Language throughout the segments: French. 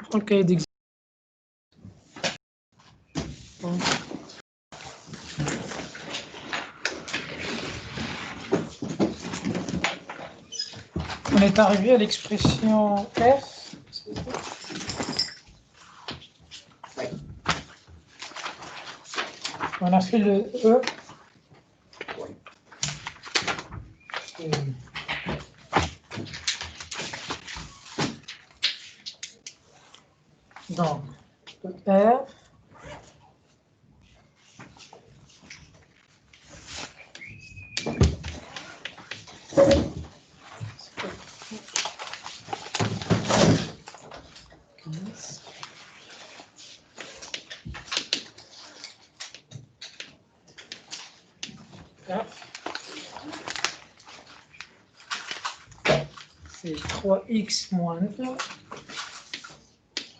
Prends le cahier d'exercice. Bon. On est arrivé à l'expression F. On a fait le E. Donc, R. C'est 3x moins 2.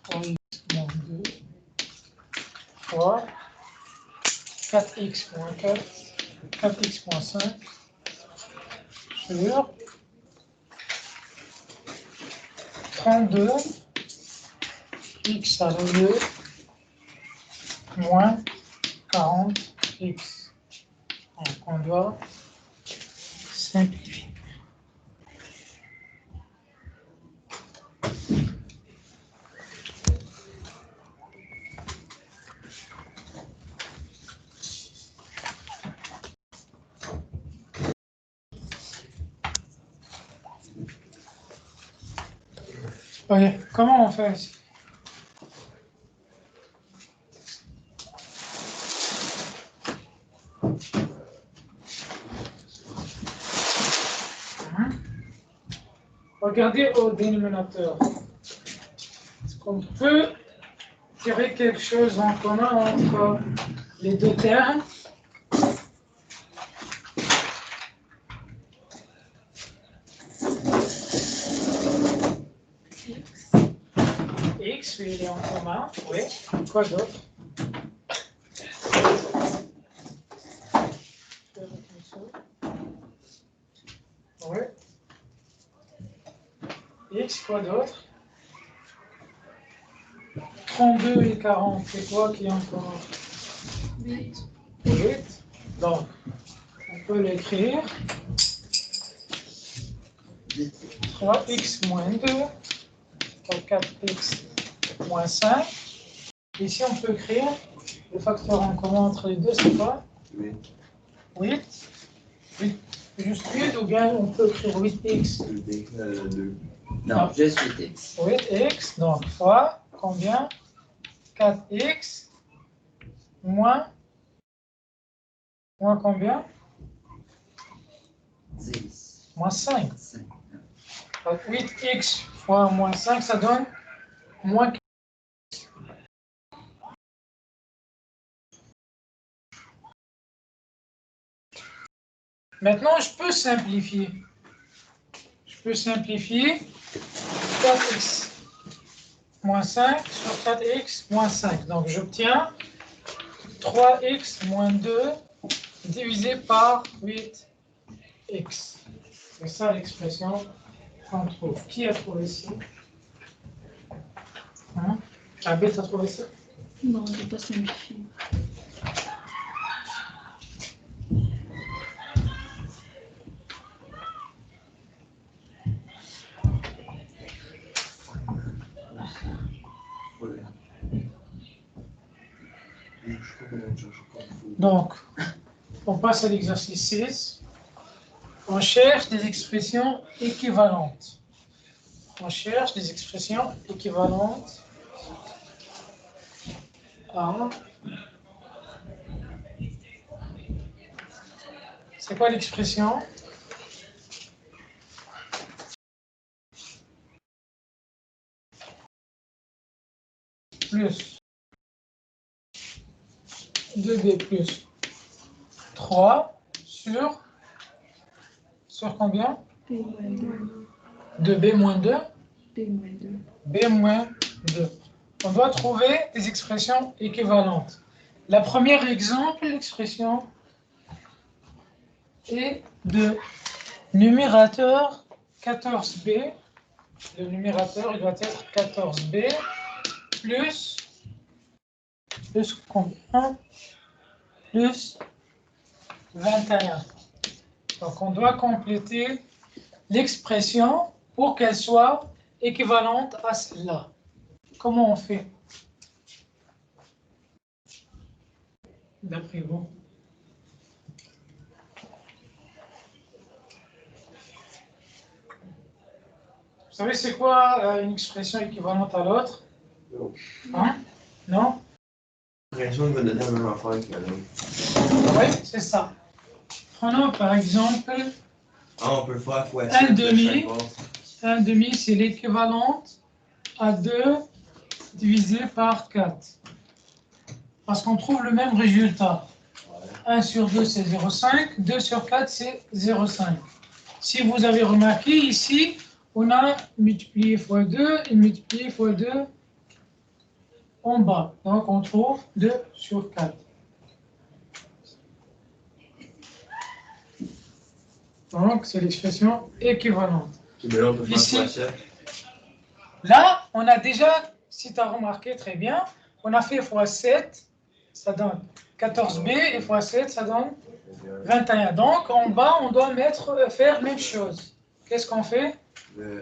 3x moins 2. Fois 4x moins 4. 4x moins 5. Sur 32. X à l'au moins 40x. Donc on doit simplifier. Ok, comment on fait ici? Regardez au dénominateur. Est-ce qu'on peut tirer quelque chose en commun entre les deux termes? X, oui, il est en commun. Oui. Quoi d'autre? Oui. X, quoi d'autre? 32 et 40, c'est quoi qui est en commun? 8. 8. Donc, on peut l'écrire. 3x moins 2, 4x moins 5. Ici, on peut écrire le facteur en commun entre les deux, c'est quoi? 8. 8. 8. Juste 8 ou bien on peut écrire 8x? Non, juste 8x. 8x, donc fois combien? 4x moins combien? 10. Moins 5. Donc 8x fois moins 5, ça donne moins 4. Maintenant, je peux simplifier. Je peux simplifier 4x moins 5 sur 4x moins 5. Donc, j'obtiens 3x moins 2 divisé par 8x. C'est ça l'expression qu'on trouve. Qui a trouvé ça? Hein? Abel, t'as trouvé ça? Non, je n'ai pas simplifié. Donc, on passe à l'exercice 6. On cherche des expressions équivalentes. On cherche des expressions équivalentes à... C'est quoi l'expression? Plus 2b plus 3 sur combien? B moins 2. 2b moins 2? B moins 2. B moins 2. On doit trouver des expressions équivalentes. La première exemple, l'expression est de numérateur 14b le numérateur il doit être 14b plus combien? Plus 21. Donc on doit compléter l'expression pour qu'elle soit équivalente à celle-là. Comment on fait? D'après vous? Vous savez c'est quoi une expression équivalente à l'autre? Non. Hein? Non? L'impression de donner la même affaire que l'autre. Oui, c'est ça. Prenons par exemple Ah, on peut faire fois 1 7 de demi. chaque bord. 1 demi, c'est l'équivalent à 2 divisé par 4. Parce qu'on trouve le même résultat. 1 sur 2, c'est 0,5. 2 sur 4, c'est 0,5. Si vous avez remarqué, ici, on a multiplié fois 2 et multiplié fois 2 en bas. Donc, on trouve 2 sur 4. Donc, c'est l'expression équivalente. Mais là, on peut faire Ici. fois 7. Là, on a déjà, si tu as remarqué très bien, on a fait fois 7, ça donne 14b, et fois 7, ça donne 21. Donc, en bas, on doit faire la même chose. Qu'est-ce qu'on fait?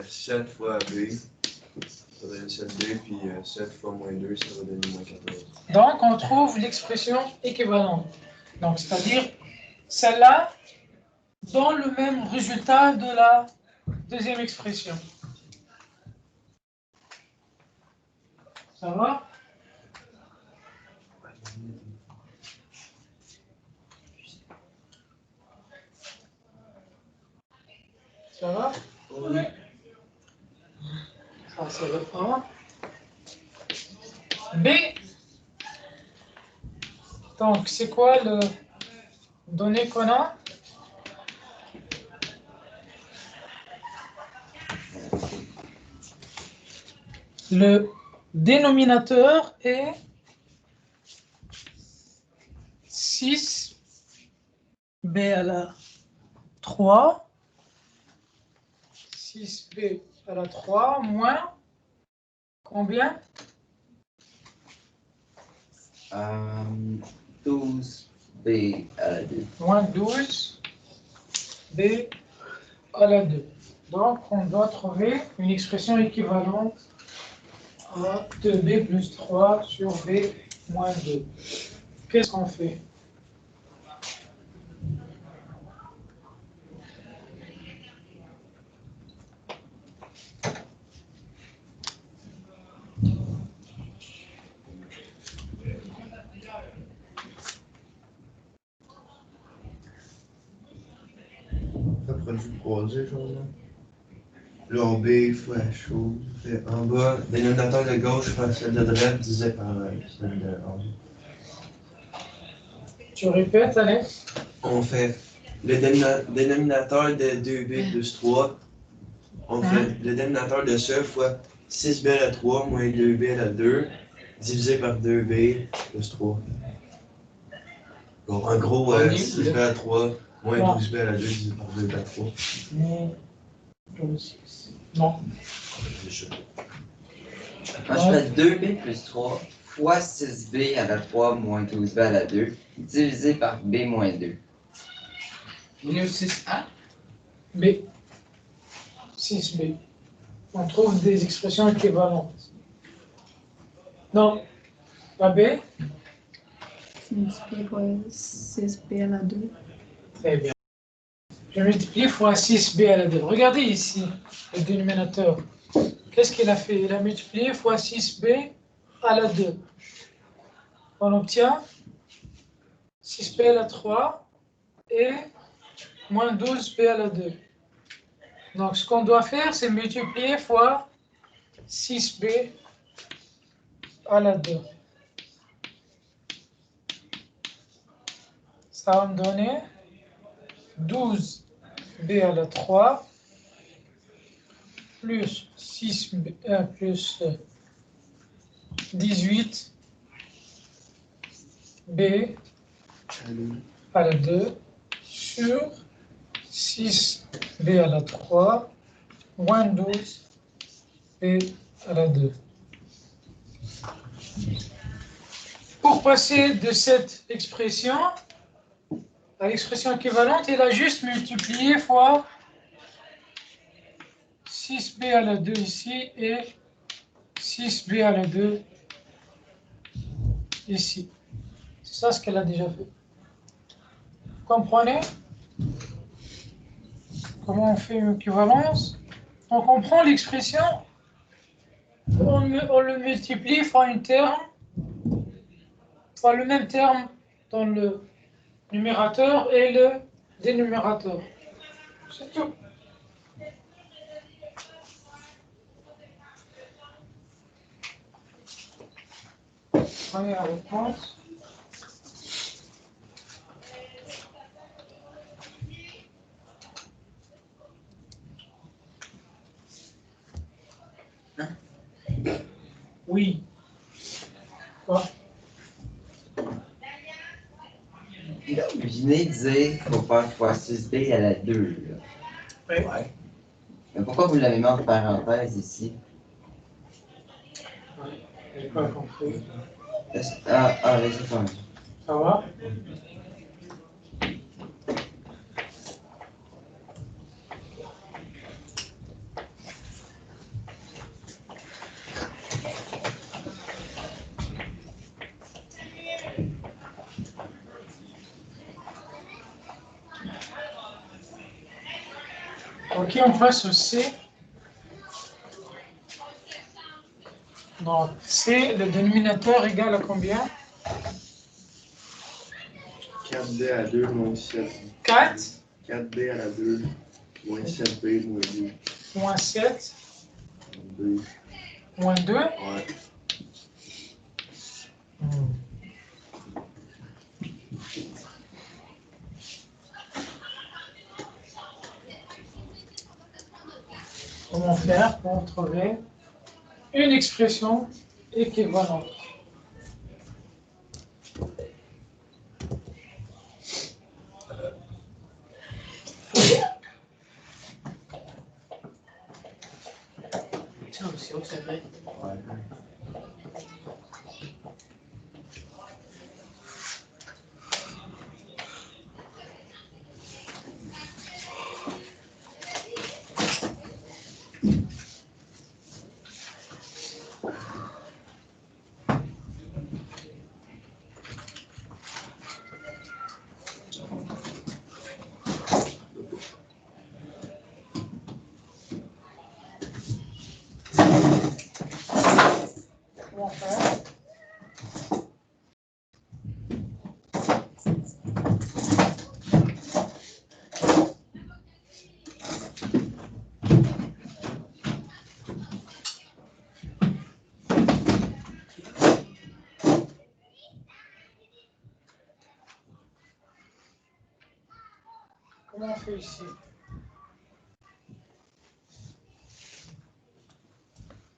7 fois B, ça va donner 7B, puis 7 fois moins 2, ça va donner moins 14. Donc, on trouve l'expression équivalente. Donc, c'est-à-dire, celle-là donne le même résultat de la deuxième expression. Ça va? Ça va? Oui. Ça, c'est le A. B. Donc, c'est quoi le donné qu'on a? Le dénominateur est 6b à la 3. 6b à la 3 moins combien? 12b à la 2. Moins 12b à la 2. Donc, on doit trouver une expression équivalente à 2b plus 3 sur b moins 2. Qu'est-ce qu'on fait? Ça produit croisé, genre là. Là, B fois chose. Fait en bas, dénominateur de gauche fois celle de droite divisé par celle de en bas. Tu répètes, Alex? On fait le dénominateur de 2B plus 3. On fait le dénominateur de ça fois 6B à la 3 moins 2B à la 2 divisé par 2B plus 3. Donc, en gros, 6B à la 3 moins 12B à la 2 divisé par 2B à la 3. Non. Moi, je fais 2b plus 3 fois 6b à la 3 moins 12b à la 2 divisé par b moins 2. Minus 6a. B. 6b. On trouve des expressions équivalentes. Non. La B? 6b fois 6b à la 2. Très bien. Je multiplie fois 6b à la 2. Regardez ici le dénominateur. Qu'est-ce qu'il a fait? Il a multiplié fois 6b à la 2. On obtient 6b à la 3 et moins 12b à la 2. Donc ce qu'on doit faire, c'est multiplier fois 6b à la 2. Ça va me donner 12b à la 3 plus 6b plus 18b à la 2 sur 6b à la 3 moins 12 B à la 2. Pour passer de cette expression à l'expression équivalente, il a juste multiplié fois 6b à la 2 ici et 6b à la 2 ici. C'est ça ce qu'elle a déjà fait. Vous comprenez comment on fait une équivalence? Donc on prend l'expression, on le multiplie par un terme, par le même terme dans le numérateur et le dénumérateur. C'est tout. Prenez la réponse. Oui. Quoi? Là, vous venez de dire qu'il faut faire fois 6b à la 2. Là. Oui. Ouais. Mais pourquoi vous l'avez mis en parenthèse ici? J'ai pas compris. Laissez faire. Ça va? Ok, on passe au C. Donc, C, le dénominateur égal à combien? 4b à 2 moins 7. 4 4b à la 2 moins 7b moins 2. moins 7 2. moins 2. Ouais. Comment faire pour trouver une expression équivalente? Tiens, c'est où ça fait? Ouais. Comment faire? Comment on fait ici?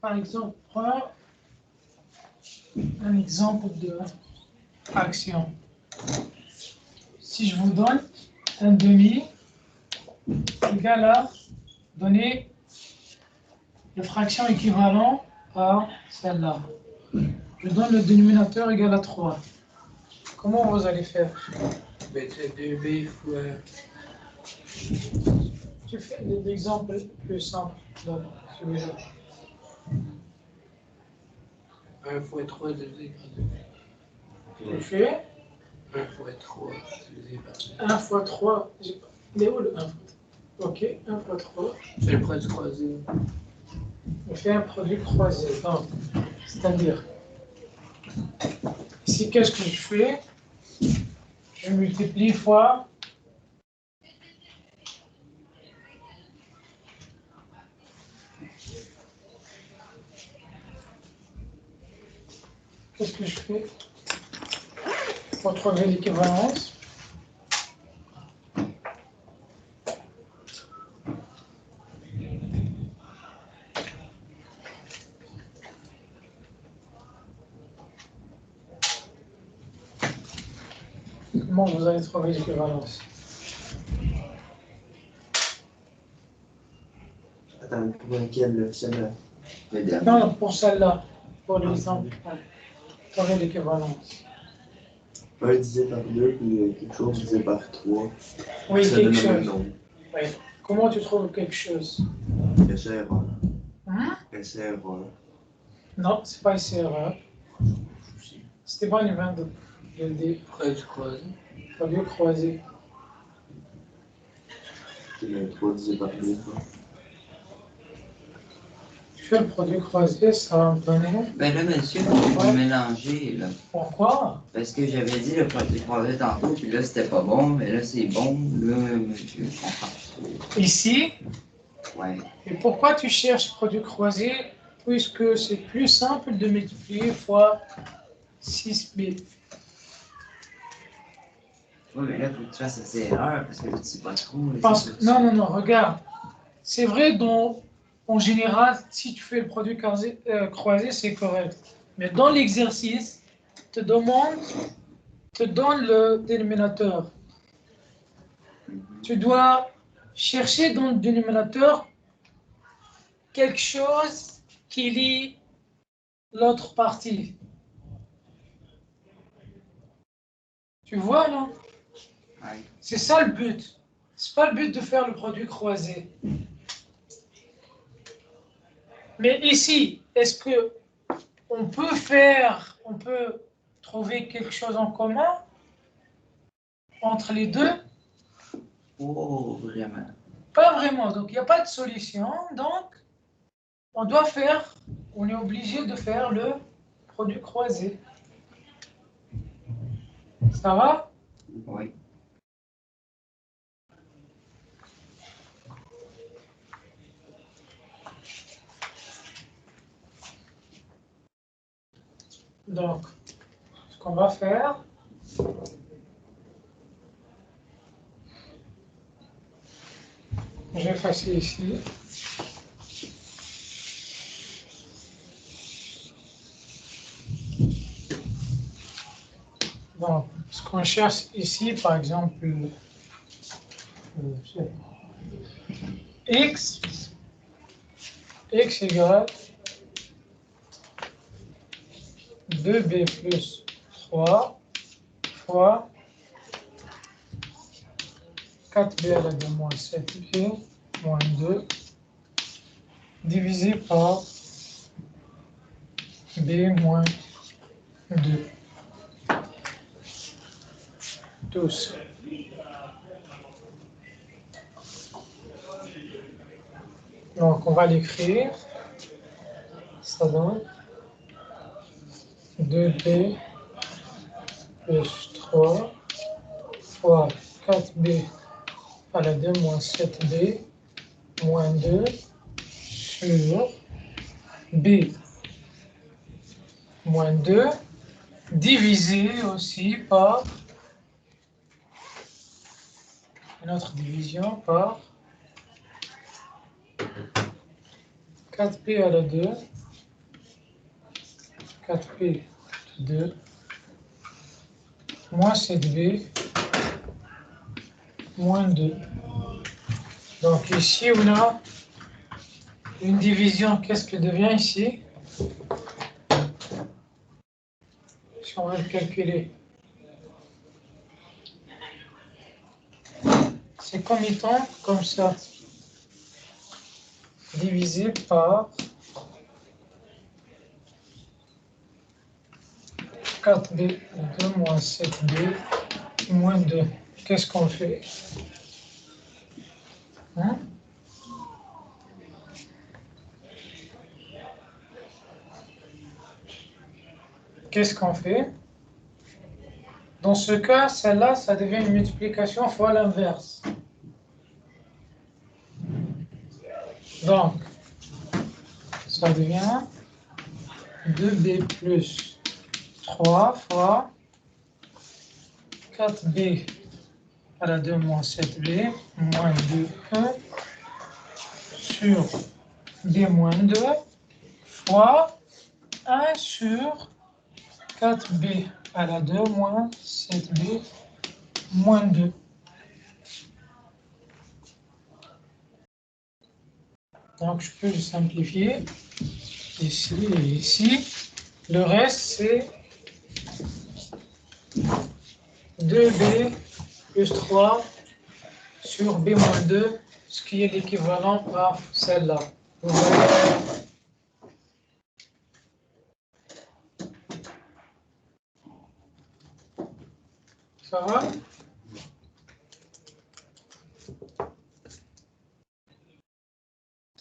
Par exemple, prends un exemple de action. Si je vous donne un demi égal à donner la fraction équivalente à celle-là. Je donne le dénominateur égal à 3. Comment vous allez faire? Mettre 2b fois. Tu fais l'exemple plus simple, donc celui-là. 1 fois 3 divisé par 2. Tu fais 1 fois 3 divisé par 2. 1 fois 3. Il est où le 1 fois 3? Ok, 1 fois 3. C'est le produit croisé. On fait un produit croisé. Donc, c'est-à-dire, ici, qu'est-ce que je fais? Je multiplie fois qu'est-ce que je fais pour trouver l'équivalence? Comment vous allez trouver l'équivalence? Attends, pour laquelle celle-là? Le dernier. Non, pour celle-là, pour l'exemple, pour l'équivalence. 1 divisé par 2, puis quelque chose divisé par 3. Oui, Ça quelque donne le même chose. nombre. Oui. Comment tu trouves quelque chose? Essai erreur. Hein? Essai erreur. Non, c'est pas ici erreur. Stéphane, il vient de le dire. Après, tu croises. Produit croisé. C'est le 3 divisé par 2. Tu fais le produit croisé, ça va me donner. Ben là, monsieur, vous mélangez, là. Pourquoi? Parce que j'avais dit le produit croisé tantôt, puis là, c'était pas bon, mais là, c'est bon. Là, monsieur, je comprends. Ici, Ouais. et pourquoi tu cherches produit croisé? Puisque c'est plus simple de multiplier fois 6b. Ouais, mais là, il faut que tu fasses ces erreurs, parce que là, tu sais pas trop. Là, Non, regarde. C'est vrai, en général, si tu fais le produit croisé, c'est correct. Mais dans l'exercice, te donne le dénominateur. Tu dois chercher dans le dénominateur quelque chose qui lie l'autre partie. Tu vois, non? Ouais. C'est ça le but. C'est pas le but de faire le produit croisé. Mais ici, est-ce que on peut trouver quelque chose en commun entre les deux? Oh, vraiment. Pas vraiment. Donc, il n'y a pas de solution. Donc, on est obligé de faire le produit croisé. Ça va? Oui. Donc, ce qu'on va faire, je vais effacer ici. Donc, ce qu'on cherche ici, par exemple, x égale 2b plus 3 fois 4b à la 2 moins 7b moins 2 divisé par b moins 2. Tous. Donc, on va l'écrire. Ça donne 2b plus 3 fois 4b à la 2 moins 7b moins 2 sur b moins 2 divisé aussi par une autre division par 4p à la 2, 4p 2, moins 7b, moins 2. Donc ici, on a une division. Qu'est-ce qu'elle devient ici? Si on veut le calculer. C'est comme étant comme ça. Divisé par 4b, 2 moins 7b, moins 2. Qu'est-ce qu'on fait? Hein? Qu'est-ce qu'on fait? Dans ce cas, celle-là, ça devient une multiplication fois l'inverse. Donc, ça devient 2b plus 3 fois 4b à la 2 moins 7b moins 2 sur b moins 2 fois 1 sur 4b à la 2 moins 7b moins 2. Donc, je peux le simplifier. ici et ici. Le reste, c'est 2b plus 3 sur b moins 2, ce qui est l'équivalent à celle-là. Vous voyez? Ça va?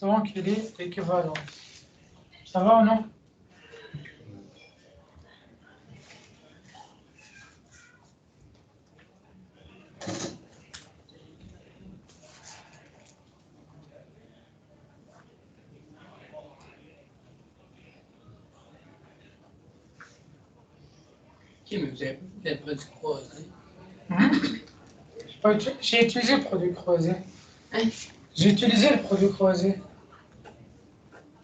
Donc, il est équivalent. Ça va ou non? Ok, mais vous avez des produits croisés. J'ai utilisé le produit croisé. Hein? J'ai utilisé le produit croisé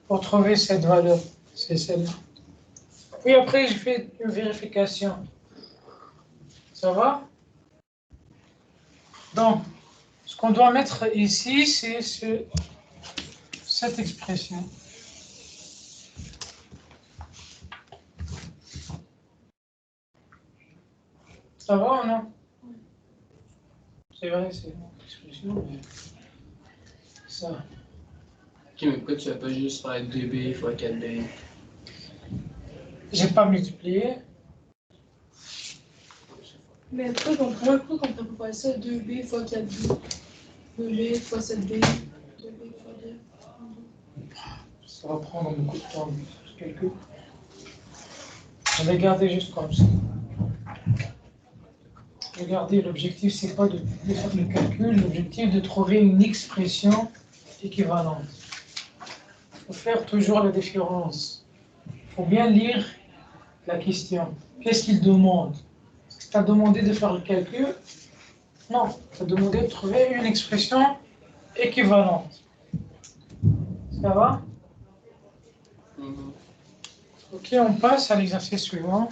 pour trouver cette valeur. C'est celle-là. Puis après, j'ai fait une vérification. Ça va? Donc, ce qu'on doit mettre ici, c'est cette expression. Ça va ou non? C'est vrai, c'est une expression, mais ça. Ok, mais pourquoi tu vas pas juste faire 2b fois 4b? J'ai pas multiplié. Mais pourquoi on peut faire ça 2b fois 4b? 2b fois 7b, 2b fois 2. Ça va prendre beaucoup de temps, ce calcul. On va garder juste comme ça. Regardez, l'objectif, c'est pas de faire le calcul, l'objectif est de trouver une expression équivalente. Il faut faire toujours la différence. Il faut bien lire la question. Qu'est-ce qu'il demande? Est-ce que tu as demandé de faire le calcul? Non, tu as demandé de trouver une expression équivalente. Ça va? Ok, on passe à l'exercice suivant.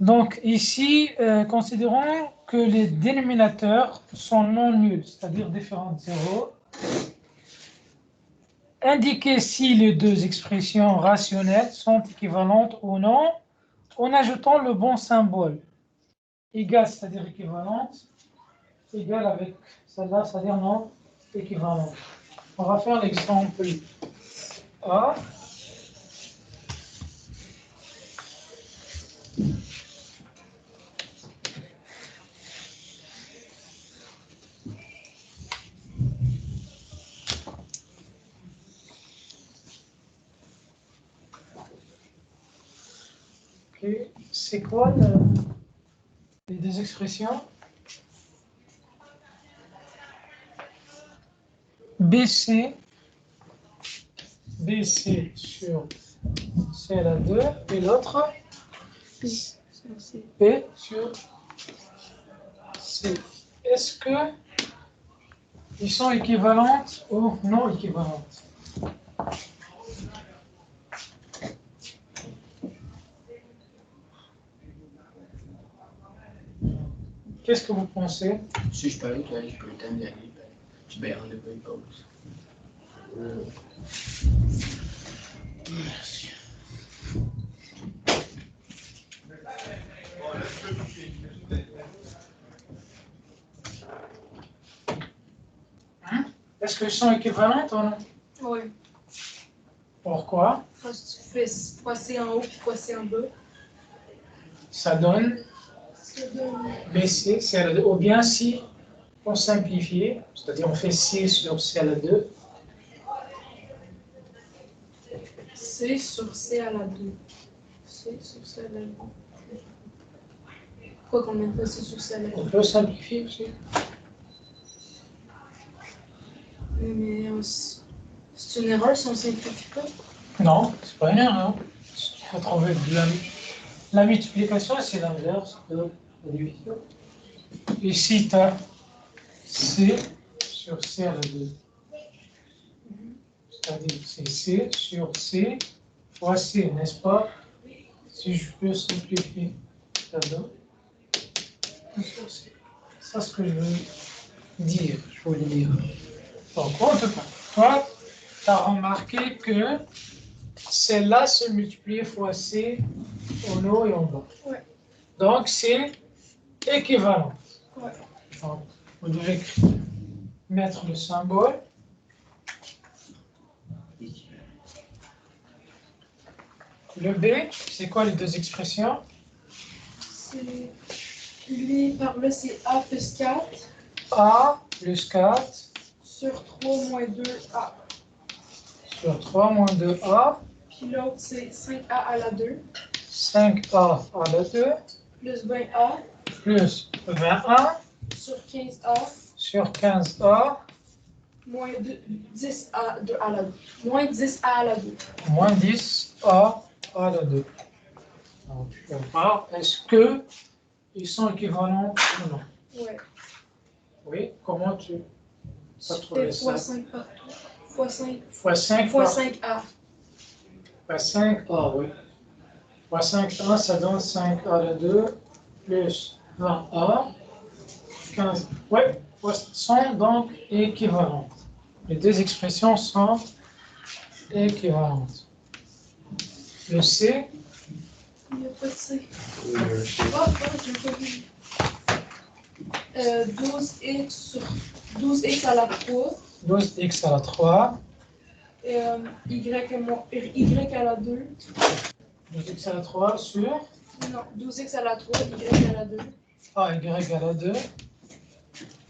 Donc ici, considérons que les dénominateurs sont non nuls, c'est-à-dire différents de 0. Indiquez si les deux expressions rationnelles sont équivalentes ou non en ajoutant le bon symbole. Égal, c'est-à-dire équivalente. Égal avec celle-là, c'est-à-dire non équivalente. On va faire l'exemple A. Okay. C'est quoi les deux expressions? BC sur C à la 2 et l'autre P sur C. Est-ce que ils sont équivalentes ou non équivalentes? Qu'est-ce que vous pensez? Si je parle, toi, je peux t'amener à aller. Tu vas en une pause. Merci. Est-ce qu'elles sont équivalentes ou non? Oui. Pourquoi? Quand tu fais fois C en haut puis fois C en bas, Ça donne ça donne BC, C à la 2. Ou bien si on simplifie, c'est-à-dire on fait C sur C à la 2. C sur C à la 2. C sur C à la 2. Pourquoi qu'on met pas C sur C à la 2? On peut simplifier aussi. Mais c'est une erreur si on ne simplifie pas. Non, c'est pas une erreur. Il faut trouver de la multiplication, c'est l'inverse de la division. Ici, tu as C sur C à la 2. C'est-à-dire, c'est C sur C fois C, n'est-ce pas? Si je peux simplifier, ça donne. C'est ce que je veux dire, je voulais dire. Donc, en tout cas, toi, tu as remarqué que celle-là se multiplie fois C en haut et en bas. Ouais. Donc, c'est équivalent. Ouais. Donc, vous devez mettre le symbole. Le B, c'est quoi les deux expressions? C'est lui, par là, c'est A plus 4 A plus 4 sur 3 moins 2A. sur 3 moins 2A, Puis l'autre, c'est 5A à la 2 5A à la 2, plus 20A plus 20A sur 15A sur 15A, moins 10A à la 2. Moins 10A à la 2. moins 10A à la 2. Donc, je vais voir, est-ce que ils sont équivalents ou non? Ouais. Oui, comment tu as trouvé Fois ça? 5 partout. Fois 5. Fois 5 Fois par 5A. fois 5A, oui. Fois 5A, ça donne 5A à la 2, plus 20A, 15. Oui, sont donc équivalentes. Les deux expressions sont équivalentes. Le C, Il n'y a pas de C. Euh, Ah, j'ai pas vu. 12x sur 12x à la 3. 12x à la 3, Y à la 2. 12x à la 3 sur Non, 12x à la 3, y à la 2. A, y à la 2,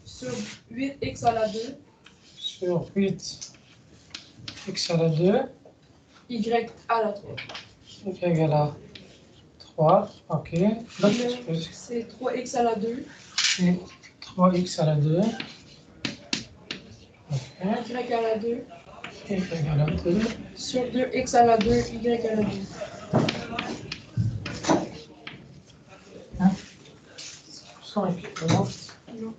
Sur 8x à la 2, sur 8x à la 2, y à la 3. y à la 3, ok. L'autre expression, C'est 3x à la 2, c'est 3x à la 2, ok. y à la 2. Y à la 2, Sur 2x à la 2, y à la 2. sont équivalentes. Non.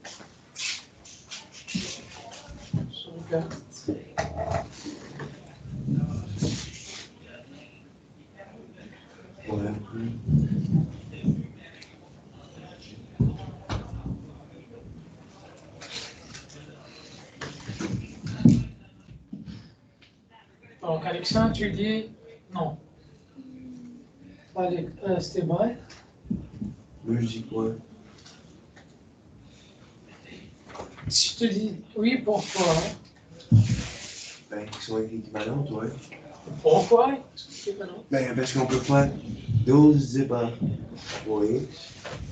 Je regarde. ouais. Donc, Alexandre, tu dis non. Allez, c'était vrai. Moi, je dis quoi? Si je te dis oui, pourquoi? Ben, qu'ils sont équivalentes, ouais. Pourquoi? C'est pas non. Ben, parce qu'on peut faire 12 divisé par 3x.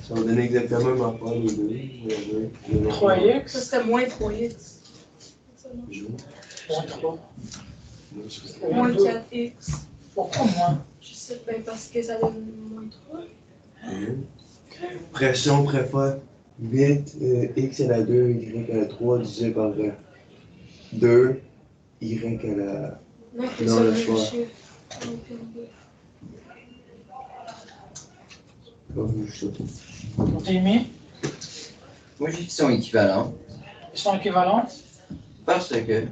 Ça va donner exactement ma part les deux. 3x, Ça serait moins 3x. moins 3. Moins 4x. Pourquoi moins? Je sais pas, parce que ça donne moins 3. Après ça, on pourrait faire 8 x à la 2, y à la 3 divisé par 2, y à la... Non, c'est Non, ça le le choix. chiffre. Comme je sais pas. Jimmy, Moi, je dis qu'ils sont équivalents ils sont équivalents? parce que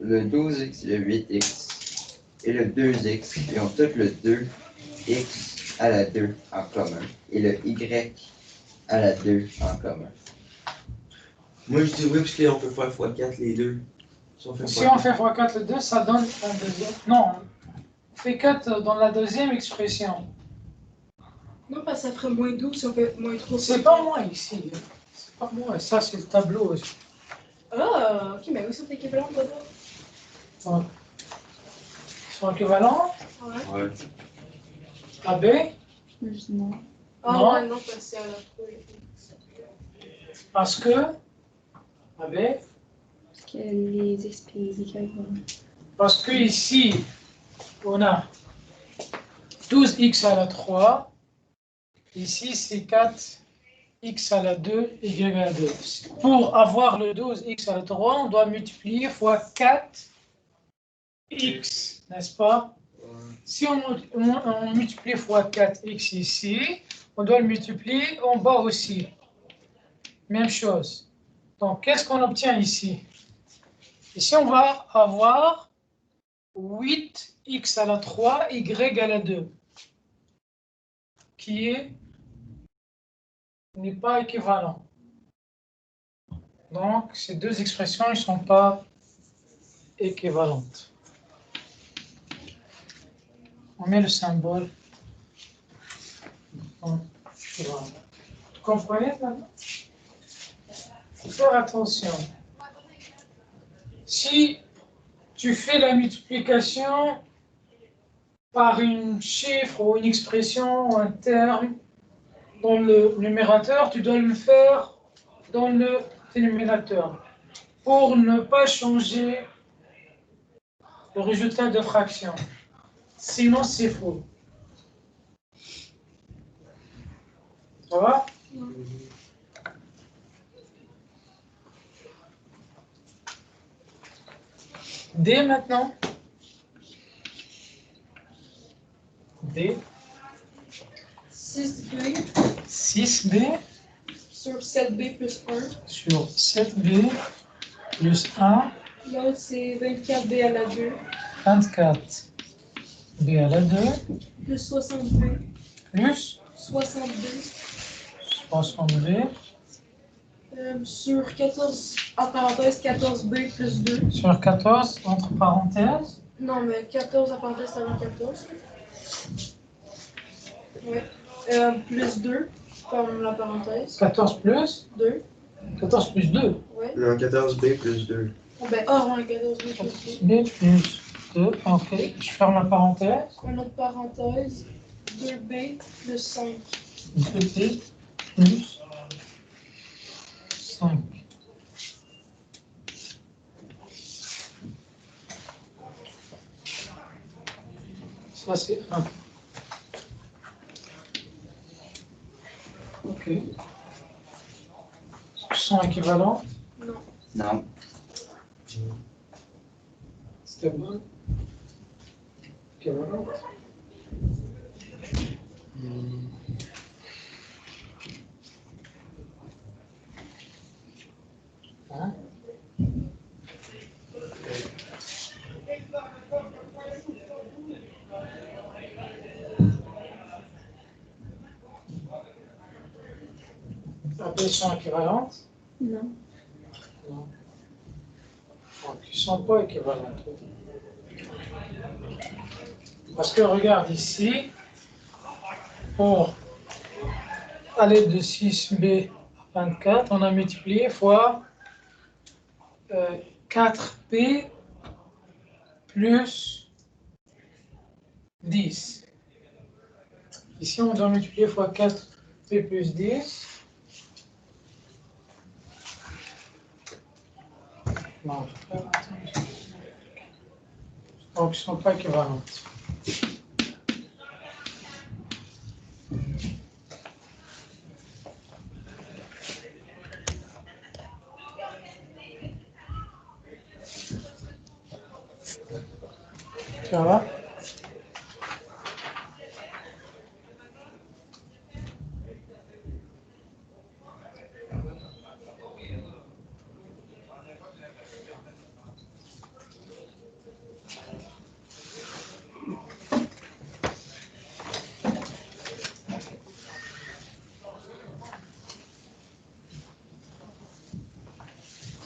le 12x, le 8x et le 2x, ils ont tous le 2x à la 2 en commun et le y à la 2 en commun. Moi, je dis oui, parce qu'on peut faire x4 les deux. Si on fait Si on fait x4 le 2, ça donne un deuxième. Non, on fait 4 dans la deuxième expression. Non, parce que ça ferait moins 12 si on fait moins 3. C'est pas moi ici. C'est pas moi. Ça, c'est le tableau. Ah, ok, mais oui, c'est équivalent, pas d'autre. Ils sont équivalents. Ouais. Ouais. AB, Non. Ah, Non. ouais, non, parce que c'est à la 3. parce que AB, Parce que les expériences parce que ici, on a 12x à la 3. Ici, c'est 4x à la 2, y à la 2. Pour avoir le 12x à la 3, on doit multiplier fois 4x, n'est-ce pas? Si on multiplie fois 4x ici, on doit le multiplier en bas aussi. Même chose. Donc, qu'est-ce qu'on obtient ici? Ici, on va avoir 8, x à la 3, y à la 2, qui n'est pas équivalent. Donc, ces deux expressions ne sont pas équivalentes. On met le symbole. Voilà. Vous comprenez maintenant? Il faut faire attention. Si tu fais la multiplication par un chiffre ou une expression ou un terme dans le numérateur, tu dois le faire dans le dénominateur pour ne pas changer le résultat de fraction. Sinon, c'est faux. Ça va? D maintenant. D. 6B 6B sur 7B plus 1. sur 7B plus 1, L'autre, c'est 24B à la 2 24B à la 2, plus 60B plus 62 60B sur 14, en parenthèse, 14B plus 2. sur 14, entre parenthèses, Non, mais 14 en parenthèse, ça va 14. Ouais. Plus 2, comme la parenthèse. 14 plus 2. 14 plus 2. Ouais. Non, 14B plus 2. Oh, ben, ouais, 14B plus 2. B plus 2, ok. Je ferme la parenthèse. Une autre parenthèse, 2B plus 5. 2B plus 5. Ça, c'est 1. Ok. Est-ce qu'ils sont équivalents? Non. Non. C'était bon. Équivalent. Hein? Elles sont équivalentes? Non. Non. Donc, ils ne sont pas équivalents. Parce que regarde ici, pour aller de 6B à 24, on a multiplié fois 4B plus 10. Ici, on doit multiplier fois 4B plus 10. Non, faut faire attention. Donc, ils ne sont pas équivalents. Ça va?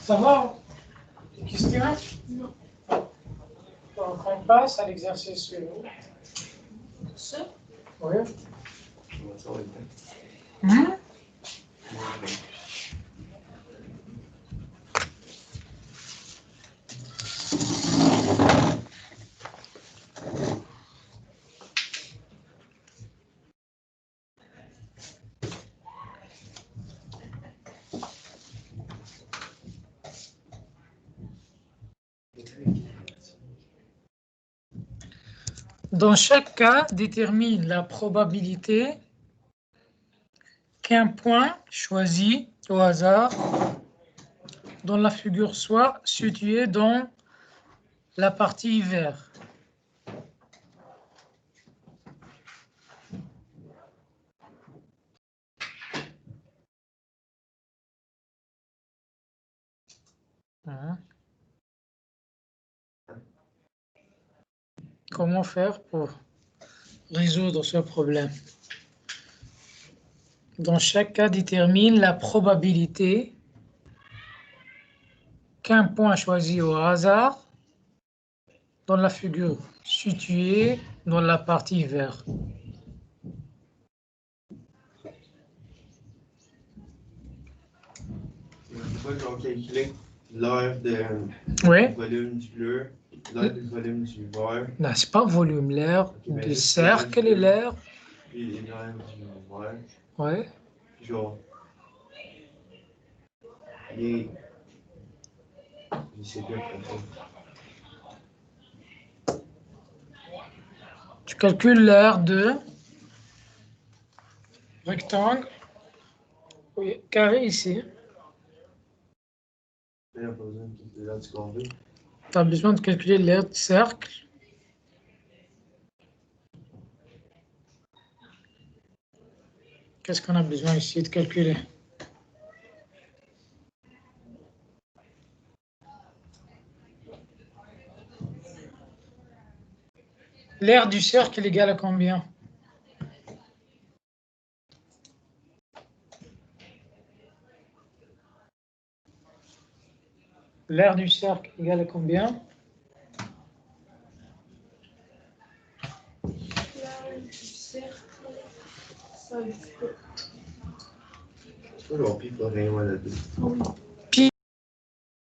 Ça va? Question? Non. Donc, on passe à l'exercice suivant. Ça? Oui. Ça va être Hmm? Dans chaque cas, détermine la probabilité qu'un point choisi au hasard dans la figure soit situé dans la partie verte. Hein? Comment faire pour résoudre ce problème? Dans chaque cas, détermine la probabilité qu'un point choisi au hasard dans la figure située dans la partie verte. Une fois qu'on calcule l'aire du Oui, volume du bleu, l'aire du volume du vert, non, c'est pas volume, l'air ben, du juste cercle et l'air. puis l'aire du vert, Oui, genre, les... Je sais plus après ça. tu calcules l'air de rectangle, oui, carré ici. Mais on n'a pas besoin de calculer l'aire du carré. Tu as besoin de calculer l'air du cercle. Qu'est-ce qu'on a besoin ici de calculer? L'aire du cercle est égal à combien? L'aire du cercle est égal à combien? L'aire du cercle, ça veut dire. C'est pas genre pis pas rien à la deux. Ah oui.